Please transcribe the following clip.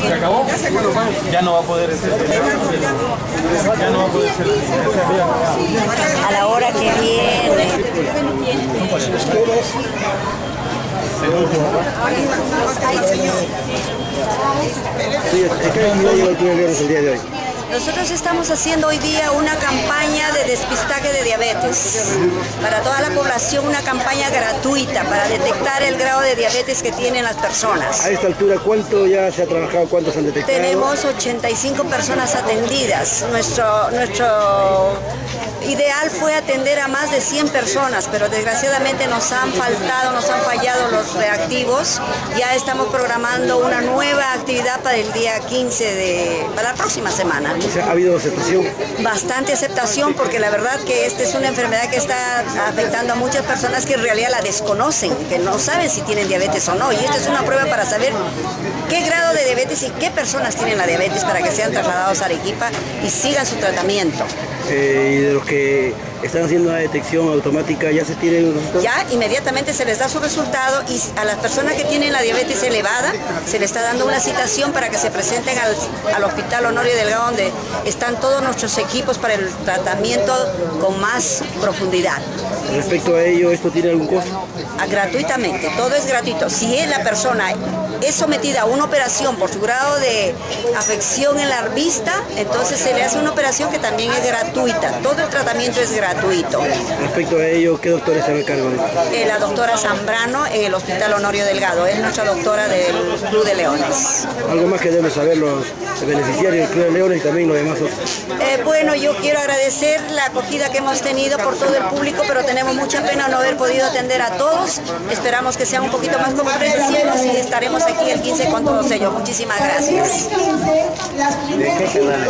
¿Se acabó? Ya no va a poder ser. Ya no va a poder ser. A la hora que viene. El día de hoy. Nosotros estamos haciendo hoy día una campaña de despistaje de diabetes para toda la población, una campaña gratuita para detectar el grado de diabetes que tienen las personas. A esta altura, ¿cuánto ya se ha trabajado? ¿Cuántos han detectado? Tenemos 85 personas atendidas. Nuestro ideal fue atender a más de 100 personas, pero desgraciadamente nos han fallado los reactivos. Ya estamos programando una nueva actividad para el día 15 para la próxima semana. O sea, ¿ha habido aceptación? Bastante aceptación, porque la verdad que esta es una enfermedad que está afectando a muchas personas que en realidad la desconocen, que no saben si tienen diabetes o no. Y esta es una prueba para saber qué grado de diabetes y qué personas tienen la diabetes para que sean trasladados a Arequipa y sigan su tratamiento. Y de los que están haciendo la detección automática, ¿ya se tienen los resultados? Ya inmediatamente se les da su resultado, y a las personas que tienen la diabetes elevada se les está dando una citación para que se presenten al Hospital Honorio Delgado, donde están todos nuestros equipos para el tratamiento con más profundidad. Respecto a ello, ¿esto tiene algún costo? Gratuitamente, todo es gratuito. Si la persona es sometida a una operación por su grado de afección en la vista, entonces se le hace una operación que también es gratuita. Todo el tratamiento es gratuito. Respecto a ello, ¿qué doctora está a cargo de esto? La doctora Zambrano en el Hospital Honorio Delgado, es nuestra doctora del Club de Leones. ¿Algo más que deben saber los beneficiarios del Club de Leones y también los demás? Bueno, yo quiero agradecer la acogida que hemos tenido por todo el público, pero tenemos mucha pena no haber podido atender a todos. Esperamos que sean un poquito más comprensivos y estaremos aquí el 15 con todos ellos. Muchísimas gracias. ¿De qué semana?